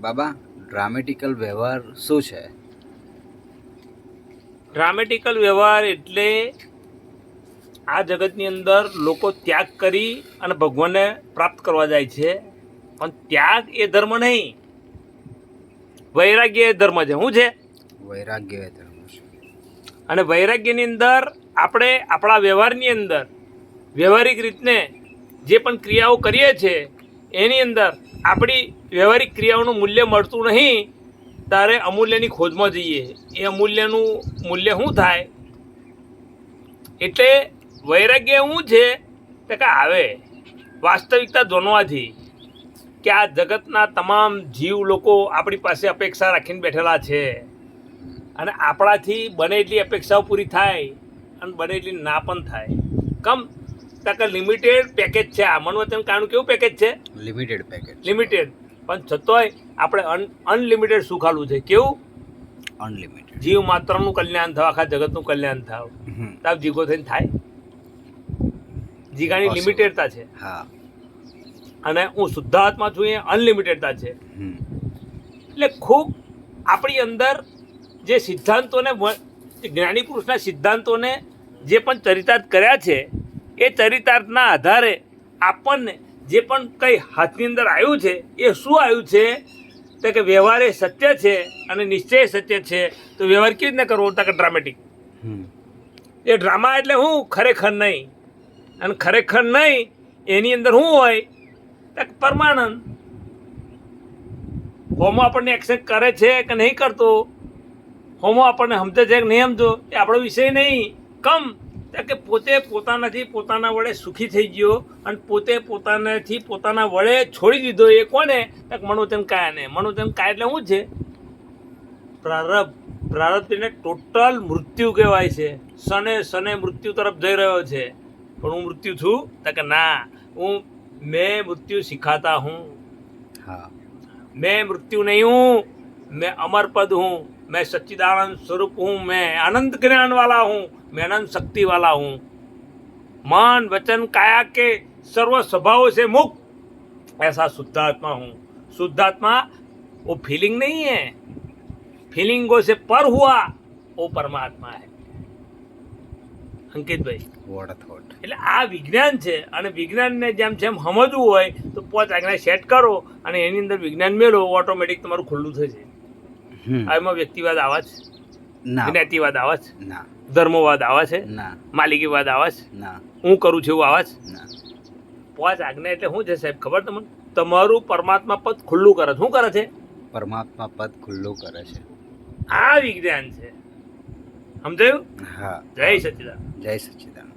બાબા, ડ્રામેટિકલ વ્યવહાર શું છે? ડ્રામેટિકલ વ્યવહાર એટલે આ જગતની અંદર લોકો ત્યાગ કરી અને ભગવાનને પ્રાપ્ત કરવા જાય છે, પણ ત્યાગ એ ધર્મ નહીં, વૈરાગ્ય એ ધર્મ છે. શું છે? વૈરાગ્ય એ ધર્મ છે. અને વૈરાગ્યની અંદર આપણે આપણા વ્યવહારની અંદર વ્યવહારિક રીતને જે પણ ક્રિયાઓ કરીએ છીએ એની અંદર આપણી વ્યવહારિક ક્રિયાઓનું મૂલ્ય મળતું નહીં, ત્યારે અમૂલ્યની ખોજમાં જઈએ. એ અમૂલ્યનું મૂલ્ય શું થાય? એટલે વૈરાગ્ય શું છે કે આવે વાસ્તવિકતા જાણવાથી કે આ જગતના તમામ જીવ લોકો આપણી પાસે અપેક્ષા રાખીને બેઠેલા છે, અને આપણાથી બને એટલી અપેક્ષાઓ પૂરી થાય અને બને એટલી ના પણ થાય. કમ કે લિમિટેડ પેકેજ છે. આ મનવચન કારણું કેવું પેકેજ છે? Limited package. લિમિટેડ, પણ છતાંય આપણે અનલિમિટેડ સુખ આલું છે. કેવું? અનલિમિટેડ. જીવ માત્રનું કલ્યાણ થાવ, આખા જગતનું કલ્યાણ થાવ, તાવ જીગો થઈને થાય? જીગાની લિમિટેડતા છે. હા. અને હું શુદ્ધાત્મા છું, એ અનલિમિટેડતા છે. એટલે ખૂબ આપણી અંદર જે સિદ્ધાંતોને, જ્ઞાની પુરુષના સિદ્ધાંતોને જે પણ ચરિતાર્થ કર્યા છે, એ ચરિતાર્થના આધારે આપણને જે પણ કંઈ હાથની અંદર આવ્યું છે એ શું આવ્યું છે? તો કે વ્યવહાર એ સત્ય છે અને નિશ્ચય સત્ય છે. તો વ્યવહાર કેવી રીતના કરવો? તો કે ડ્રામેટિક. એ ડ્રામા એટલે શું? ખરેખર નહીં. અને ખરેખર નહીં એની અંદર શું હોય? તો પરમાનંદ. હોમો આપણને એક્સેપ્ટ કરે છે કે નહીં કરતો, હોમો આપણને સમજે છે કે નહીં સમજો, એ આપણો વિષય નહીં. કમ કે પોતે પોતાનાથી પોતાના વડે સુખી થઈ ગયો અને પોતે પોતાનાથી પોતાના વડે છોડી દીધો. એ કોને? મનોચન કાયાને. મનોચન કાયા એટલે શું છે? પ્રારબ્ધ. પ્રારબ્ધ એટલે ટોટલ મૃત્યુ કહેવાય છે. સને સને મૃત્યુ તરફ જઈ રહ્યો છે. પણ હું મૃત્યુ છું? તો કે ના, मैं मृत्यु सिखाता हूँ. हाँ. मैं मृत्यु नहीं हूँ, मैं अमर पद हूँ, मैं सच्चिदानंद स्वरूप हूँ, मैं आनंद ज्ञान वाला हूँ, मैं अनंत शक्ति वाला हूँ. मन वचन काया के सर्व स्वभावों से मुक्त ऐसा शुद्धात्मा हूँ. शुद्धात्मा वो फीलिंग नहीं है, फीलिंगों से पर हुआ वो परमात्मा है. અંકિતભાઈ, વોટ અ થોટ. એટલે આ વિજ્ઞાન છે, અને વિજ્ઞાનને જેમ જેમ સમજવું હોય તો 5 આજ્ઞા સેટ કરો અને એની અંદર વિજ્ઞાન મેળવો, ઓટોમેટિક તમારું ખુલ્લું થશે. એમાં વ્યક્તિવાદ આવે છે, જ્ઞાતિવાદ આવે છે, ધર્મવાદ આવે છે, માલિકીવાદ આવે છે, હું કરું છું એવું આવે છે. 5 આજ્ઞા એટલે શું છે સાહેબ? ખબર તમને? તમારું પરમાત્મા પદ ખુલ્લું કરે છે. શું કરે છે? પરમાત્મા પદ ખુલ્લું કરે છે. આ વિજ્ઞાન છે. સમજાયું? હા. જય સચ્ચિદાનંદ. જય સચ્ચિદાનંદ.